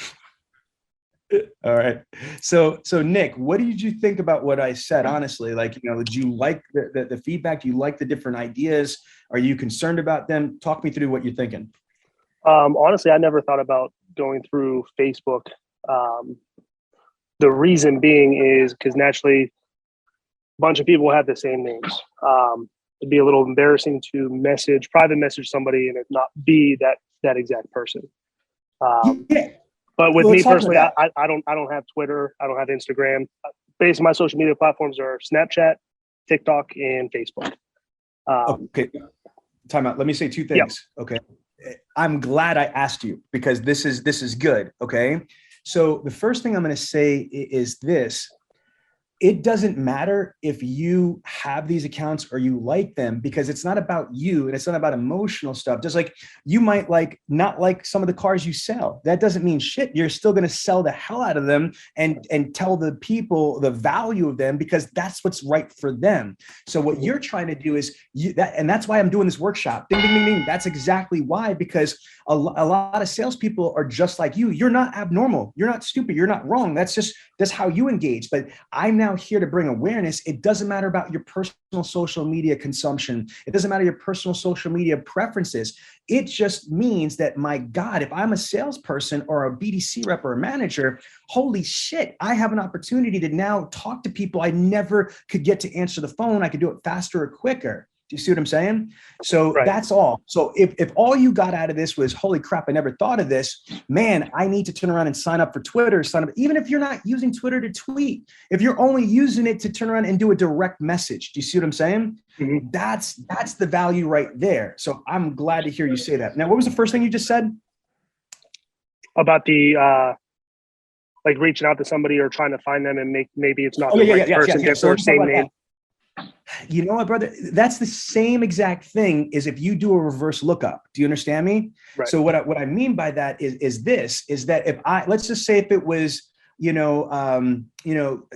Speaker 3: All right. So Nick, what did you think about what I said? Honestly, like, did you like the feedback? Do you like the different ideas? Are you concerned about them? Talk me through what you're thinking.
Speaker 6: Honestly, I never thought about going through Facebook. The reason being is because naturally, a bunch of people have the same names. It'd be a little embarrassing to private message somebody and it not be that exact person.
Speaker 3: Yeah.
Speaker 6: But with me personally, I don't have Twitter. I don't have Instagram. Basically, my social media platforms are Snapchat, TikTok, and Facebook.
Speaker 3: Okay. Time out. Let me say 2 things. Yeah. Okay. I'm glad I asked you because this is good. Okay. So the first thing I'm going to say is this. It doesn't matter if you have these accounts or you like them, because it's not about you and it's not about emotional stuff. Just like you might not like some of the cars you sell. That doesn't mean shit. You're still going to sell the hell out of them and tell the people the value of them because that's what's right for them. So what you're trying to do is and that's why I'm doing this workshop. Ding, ding, ding, ding. That's exactly why, because a lot of salespeople are just like you. You're not abnormal. You're not stupid. You're not wrong. That's how you engage. But I'm now here to bring awareness. It doesn't matter about your personal social media consumption. It doesn't matter your personal social media preferences. It just means that, my God, if I'm a salesperson or a BDC rep or a manager, holy shit, I have an opportunity to now talk to people I never could get to answer the phone. I could do it faster or quicker. Do you see what I'm saying? So right. That's all. So if all you got out of this was, holy crap, I never thought of this, man, I need to turn around and sign up for Twitter, even if you're not using Twitter to tweet, if you're only using it to turn around and do a direct message. Do you see what I'm saying? Mm-hmm. That's the value right there. So I'm glad to hear you say that. Now, what was the first thing you just said?
Speaker 6: About the, like reaching out to somebody or trying to find them and maybe it's not the right person gets their same name.
Speaker 3: You know what, brother? That's the same exact thing as if you do a reverse lookup. Do you understand me? Right. So what I mean by that is that if let's just say if it was,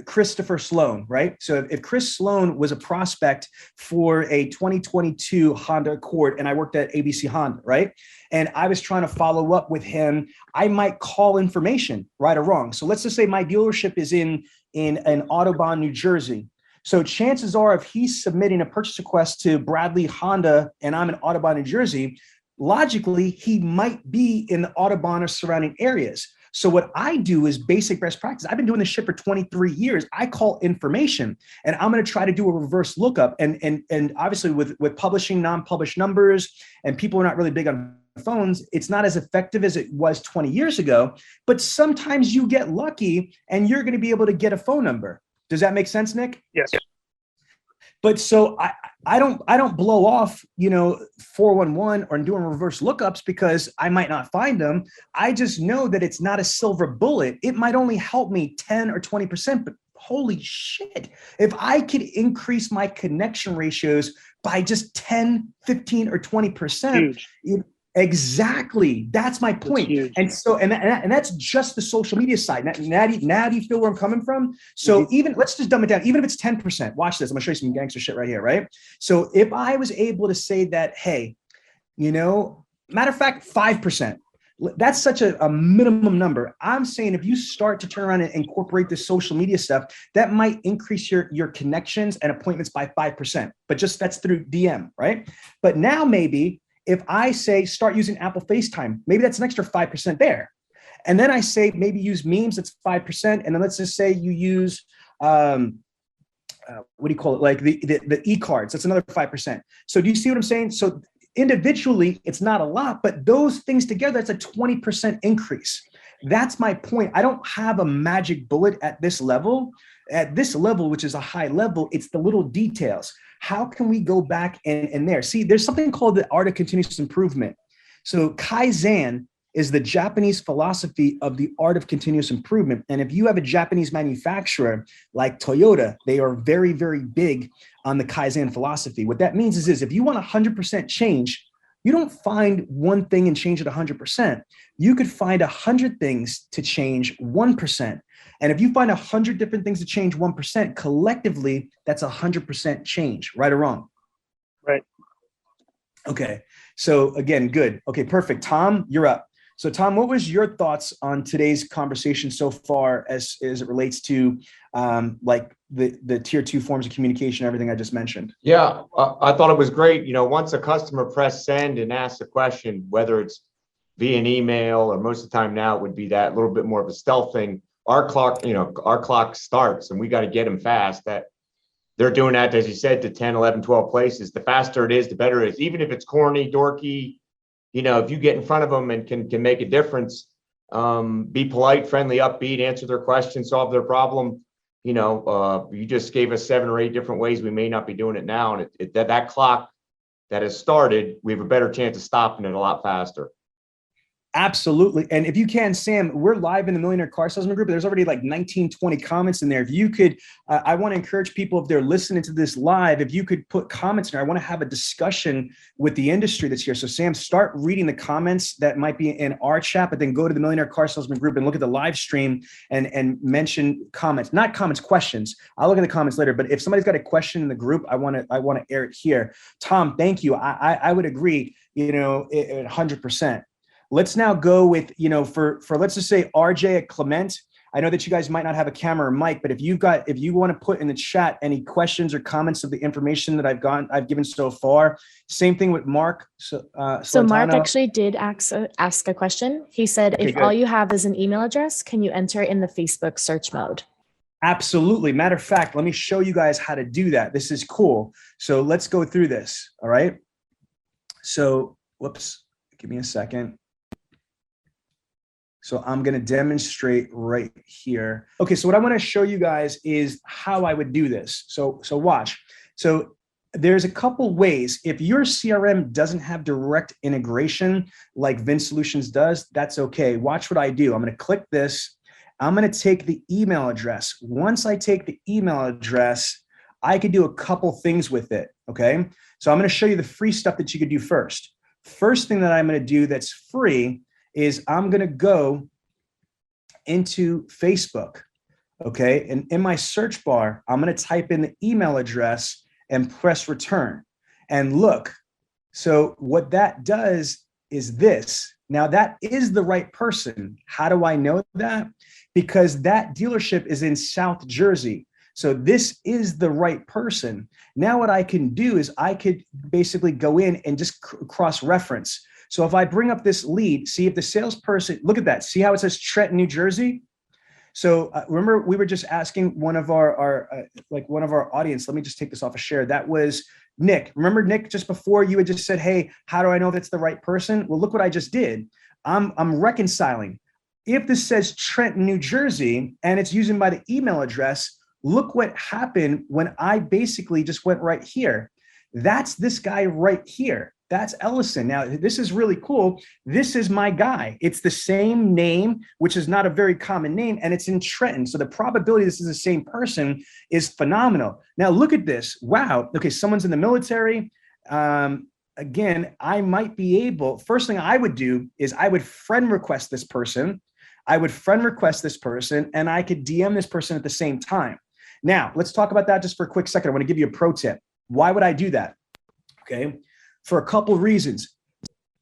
Speaker 3: Christopher Sloan, right? So if Chris Sloan was a prospect for a 2022 Honda Accord and I worked at ABC Honda, right? And I was trying to follow up with him, I might call information, right or wrong. So let's just say my dealership is in Autobahn, New Jersey. So chances are, if he's submitting a purchase request to Bradley Honda and I'm in Autobahn, New Jersey, logically, he might be in the Autobahn or surrounding areas. So what I do is basic best practice. I've been doing this shit for 23 years. I call information and I'm going to try to do a reverse lookup. And obviously with publishing non-published numbers and people are not really big on phones, it's not as effective as it was 20 years ago. But sometimes you get lucky and you're going to be able to get a phone number. Does that make sense, Nick?
Speaker 6: Yes.
Speaker 3: But so I don't blow off, 411 or doing reverse lookups because I might not find them. I just know that it's not a silver bullet. It might only help me 10 or 20%, but holy shit. If I could increase my connection ratios by just 10, 15, or 20%, exactly. That's my point. And so, and that's just the social media side. Now do you feel where I'm coming from? So even, let's just dumb it down. Even if it's 10%, watch this. I'm gonna show you some gangster shit right here, right? So if I was able to say that, hey, matter of fact, 5%, that's such a minimum number. I'm saying if you start to turn around and incorporate the social media stuff, that might increase your connections and appointments by 5%, but just that's through DM, right? But now maybe if I say start using Apple FaceTime, maybe that's an extra 5% there. And then I say maybe use memes, that's 5%. And then let's just say you use, what do you call it? Like the e-cards, that's another 5%. So do you see what I'm saying? So individually, it's not a lot, but those things together, that's a 20% increase. That's my point. I don't have a magic bullet at this level. At this level, which is a high level, it's the little details. How can we go back and there? See, there's something called the art of continuous improvement. So Kaizen is the Japanese philosophy of the art of continuous improvement. And if you have a Japanese manufacturer like Toyota, they are very, very big on the Kaizen philosophy. What that means is if you want 100% change, you don't find one thing and change it 100%. You could find 100 things to change 1%. And if you find 100 different things to change 1%, collectively, that's 100% change, right or wrong?
Speaker 6: Right.
Speaker 3: Okay. So again, good. Okay, perfect. Tom, you're up. So Tom, what was your thoughts on today's conversation so far as it relates to like the tier 2 forms of communication, everything I just mentioned?
Speaker 7: Yeah, I thought it was great. Once a customer press send and asks a question, whether it's via an email or most of the time now it would be that little bit more of a stealth thing. Our clock starts and we got to get them fast. That they're doing that, as you said, to 10, 11, 12 places. The faster it is, the better it is. Even if it's corny, dorky, if you get in front of them and can make a difference, be polite, friendly, upbeat, answer their question, solve their problem. You just gave us 7 or 8 different ways we may not be doing it now. And that clock that has started, we have a better chance of stopping it a lot faster.
Speaker 3: Absolutely. And if you can, Sam, we're live in the Millionaire Car Salesman group. There's already like 19, 20 comments in there. If you could, I want to encourage people, if they're listening to this live, if you could put comments in there. I want to have a discussion with the industry that's here. So Sam, start reading the comments that might be in our chat, but then go to the Millionaire Car Salesman group and look at the live stream and mention comments, not comments, questions. I'll look at the comments later, but if somebody's got a question in the group, I want to air it here. Tom, thank you. I would agree, 100%. Let's now go with, for let's just say RJ at Clement. I know that you guys might not have a camera or mic, but if you want to put in the chat any questions or comments of the information that I've given so far. Same thing with Mark. So
Speaker 4: Mark actually did ask a question. He said, okay, if all you have is an email address, can you enter in the Facebook search mode?
Speaker 3: Absolutely. Matter of fact, let me show you guys how to do that. This is cool. So let's go through this. All right. So, whoops, give me a second. So I'm going to demonstrate right here. Okay, so what I want to show you guys is how I would do this. So watch. So there's a couple ways. If your CRM doesn't have direct integration like Vince Solutions does, that's okay. Watch what I do. I'm going to click this. I'm going to take the email address. Once I take the email address, I could do a couple things with it, okay? So I'm going to show you the free stuff that you could do first. First thing that I'm going to do that's free is I'm going to go into Facebook, okay? And in my search bar, I'm going to type in the email address and press return. And look, so what that does is this. Now that is the right person. How do I know that? Because that dealership is in South Jersey. So this is the right person. Now what I can do is I could basically go in and just cross-reference. So if I bring up this lead, see if the salesperson, look at that. See how it says Trenton, New Jersey? So remember, we were just asking one of our audience. Let me just take this off a share. That was Nick. Remember, Nick, just before you had just said, hey, how do I know that's the right person? Well, look what I just did. I'm reconciling. If this says Trenton, New Jersey, and it's using by the email address, look what happened when I basically just went right here. That's this guy right here. That's Ellison. Now, this is really cool. This is my guy. It's the same name, which is not a very common name, and it's in Trenton. So the probability this is the same person is phenomenal. Now, look at this. Wow. Okay, someone's in the military. Again, I might be able, first thing I would do is I would friend request this person. I would friend request this person, and I could DM this person at the same time. Now, let's talk about that just for a quick second. I want to give you a pro tip. Why would I do that? Okay. For a couple of reasons.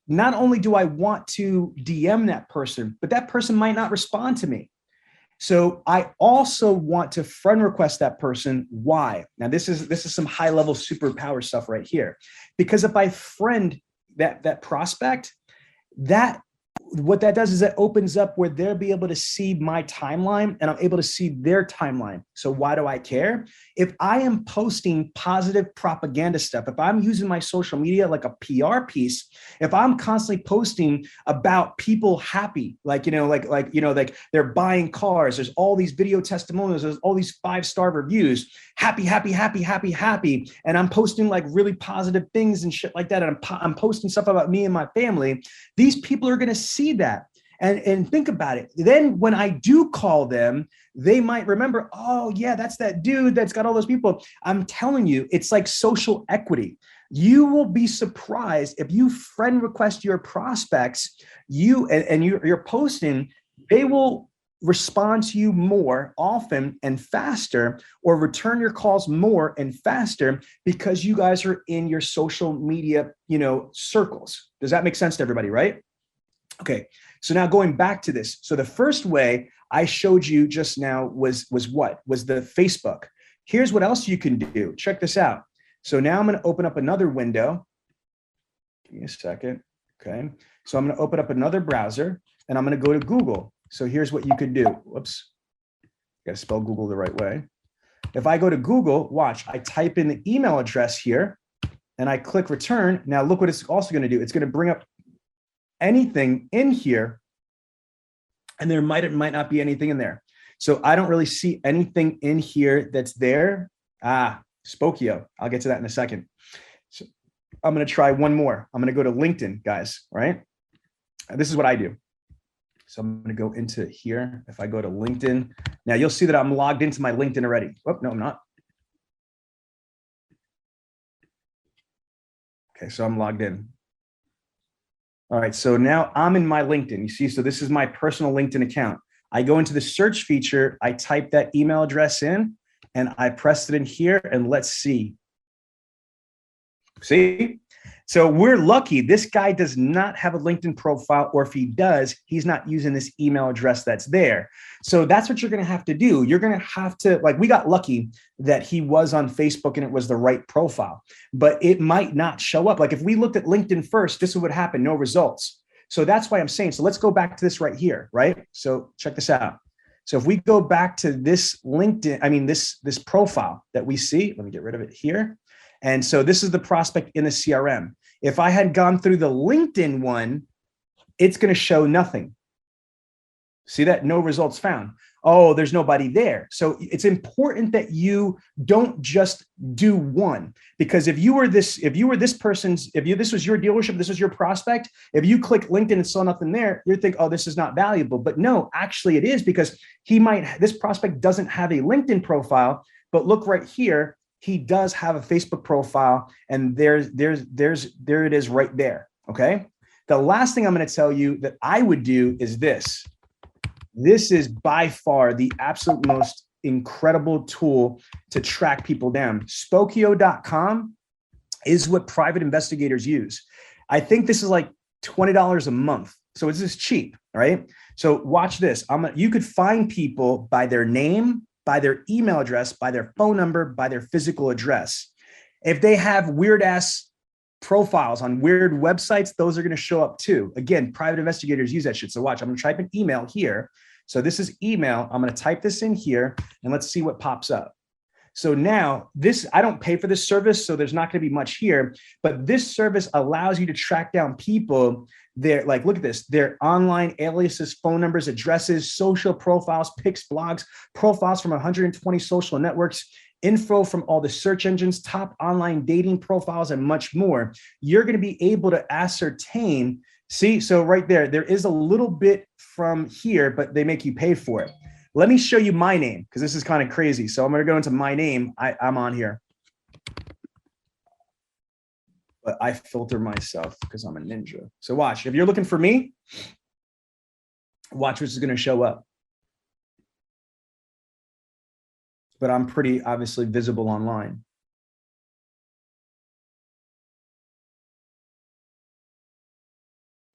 Speaker 3: Not only do I want to DM that person, but that person might not respond to me. So I also want to friend request that person. Why? Now, this is some high level superpower stuff right here. Because if I friend that prospect, what that does is it opens up where they'll be able to see my timeline and I'm able to see their timeline. So why do I care? If I am posting positive propaganda stuff, if I'm using my social media like a PR piece, if I'm constantly posting about people happy, like they're buying cars, there's all these video testimonials, there's all these 5-star reviews, happy, and I'm posting like really positive things and shit like that, and I'm posting stuff about me and my family, these people are going to see that. And think about it. Then when I do call them, they might remember, oh yeah, that's that dude that's got all those people. I'm telling you, it's like social equity. You will be surprised if you friend request your prospects, you're posting, they will respond to you more often and faster, or return your calls more and faster because you guys are in your social media, circles. Does that make sense to everybody, right? Okay, so now going back to this. So the first way I showed you just now was what? Was the Facebook. Here's what else you can do. Check this out. So now I'm going to open up another window. Give me a second. Okay, so I'm going to open up another browser and I'm going to go to Google. So here's what you could do. Whoops, got to spell Google the right way. If I go to Google, watch, I type in the email address here and I click return. Now look what it's also going to do. It's going to bring up anything in here, and there might not be anything in there. So I don't really see anything in here that's there. Spokio. I'll get to that in a second. So I'm going to try one more. I'm going to go to LinkedIn, guys, right? This is what I do. So I'm going to go into here. If I go to LinkedIn, now you'll see that I'm logged into my LinkedIn already. Oh, no, I'm not. Okay, so I'm logged in. All right, so now I'm in my LinkedIn. You see, so this is my personal LinkedIn account. I go into the search feature, I type that email address in, and I press it in here, and let's see. See? So we're lucky. This guy does not have a LinkedIn profile, or if he does, he's not using this email address that's there. So that's what you're going to have to do. You're going to have to, like, we got lucky that he was on Facebook and it was the right profile, but it might not show up. Like if we looked at LinkedIn first, this would happen, no results. So that's why I'm saying, so let's go back to this right here, right? So check this out. So if we go back to this LinkedIn, this profile that we see, let me get rid of it here. And so this is the prospect in the CRM. If I had gone through the LinkedIn one, it's going to show nothing. See that? No results found. Oh, there's nobody there. So it's important that you don't just do one, because if this was your dealership, this was your prospect, if you click LinkedIn and saw nothing there, you'd think, oh, this is not valuable. But no, actually it is, because this prospect doesn't have a LinkedIn profile, but look right here. He does have a Facebook profile, and there it is right there. Okay. The last thing I'm going to tell you that I would do is this. This is by far the absolute most incredible tool to track people down. Spokio.com is what private investigators use. I think this is like $20 a month. So it's just cheap, right? So watch this. You could find people by their name, by their email address, by their phone number, by their physical address. If they have weird ass profiles on weird websites, those are going to show up too. Again, private investigators use that shit. So watch, I'm going to type an email here. So this is email. I'm going to type this in here and let's see what pops up. So now I don't pay for this service, so there's not going to be much here, but this service allows you to track down people. They're like, look at this, their online aliases, phone numbers, addresses, social profiles, pics, blogs, profiles from 120 social networks. info from all the search engines, top online dating profiles, and much more. You're going to be able to ascertain. See, so right there is a little bit from here, but they make you pay for it. Let me show you my name because this is kind of crazy. So I'm going to go into my name. I'm on here. But I filter myself because I'm a ninja. So watch. If you're looking for me, watch what's going to show up. But I'm pretty obviously visible online.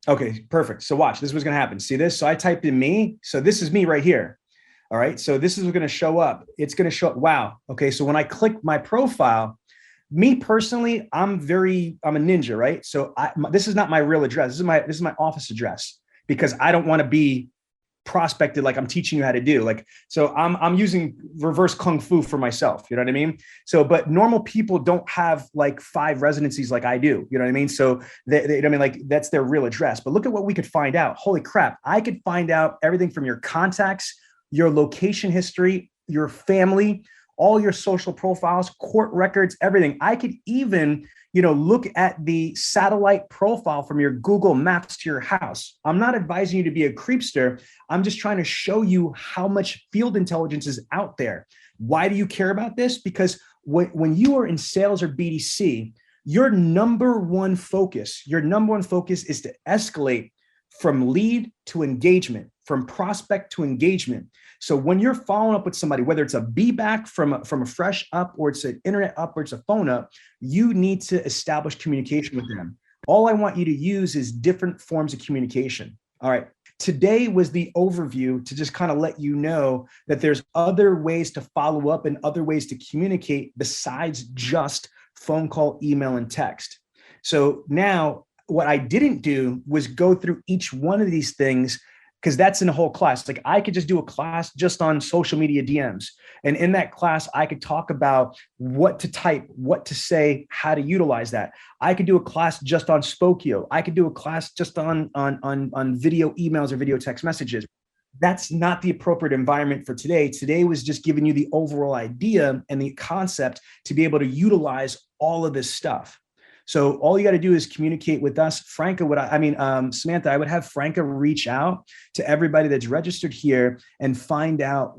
Speaker 3: Okay, perfect. So watch. This is what's going to happen. See this? So I typed in me. So this is me right here. All right. So this is what's going to show up. It's going to show up. Wow. Okay. So when I click my profile, me personally, I'm a ninja, right? So this is not my real address. This is my office address because I don't want to be prospected like I'm teaching you how to do. Like, so I'm using reverse kung fu for myself. You know what I mean? So, but normal people don't have like 5 residencies like I do. You know what I mean? So I mean, like that's their real address. But look at what we could find out. Holy crap! I could find out everything from your contacts, your location history, your family, all your social profiles, court records, everything. I could even, look at the satellite profile from your Google Maps to your house. I'm not advising you to be a creepster. I'm just trying to show you how much field intelligence is out there. Why do you care about this? Because when you are in sales or BDC, your number one focus is to escalate from lead to engagement, from prospect to engagement. So when you're following up with somebody, whether it's a be back from a fresh up, or it's an internet up, or it's a phone up, you need to establish communication with them. All I want you to use is different forms of communication. All right. Today was the overview to just kind of let you know that there's other ways to follow up and other ways to communicate besides just phone call, email, and text. So now what I didn't do was go through each one of these things because that's in a whole class. Like I could just do a class just on social media DMs. And in that class, I could talk about what to type, what to say, how to utilize that. I could do a class just on Spokio. I could do a class just on video emails or video text messages. That's not the appropriate environment for today. Today was just giving you the overall idea and the concept to be able to utilize all of this stuff. So all you got to do is communicate with us. Samantha, I would have Franca reach out to everybody that's registered here and find out,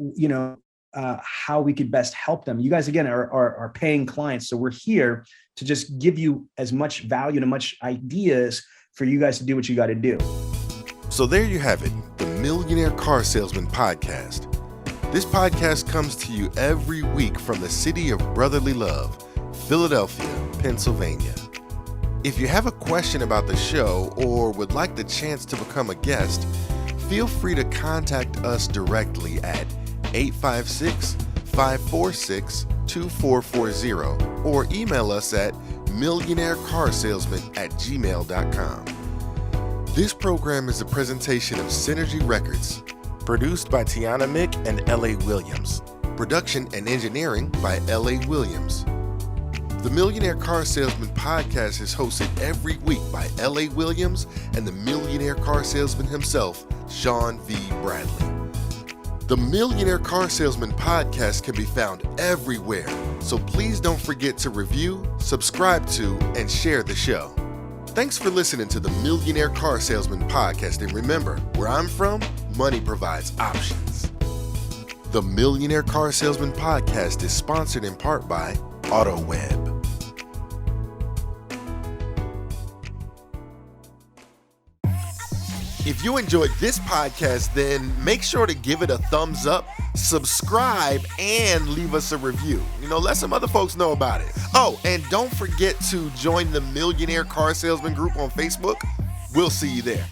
Speaker 3: how we could best help them. You guys, again, are paying clients. So we're here to just give you as much value and as much ideas for you guys to do what you got to do.
Speaker 1: So there you have it, the Millionaire Car Salesman Podcast. This podcast comes to you every week from the city of brotherly love, Philadelphia, Pennsylvania. If you have a question about the show or would like the chance to become a guest, feel free to contact us directly at 856-546-2440 or email us at millionairecarsalesman@gmail.com. This program is a presentation of Synergy Records, produced by Tiana Mick and L.A. Williams. Production and engineering by L.A. Williams. The Millionaire Car Salesman Podcast is hosted every week by L.A. Williams and the millionaire car salesman himself, Sean V. Bradley. The Millionaire Car Salesman Podcast can be found everywhere, so please don't forget to review, subscribe to, and share the show. Thanks for listening to the Millionaire Car Salesman Podcast, and remember, where I'm from, money provides options. The Millionaire Car Salesman Podcast is sponsored in part by Autoweb. If you enjoyed this podcast, then make sure to give it a thumbs up, subscribe, and leave us a review. Let some other folks know about it. Oh, and don't forget to join the Millionaire Car Salesman group on Facebook. We'll see you there.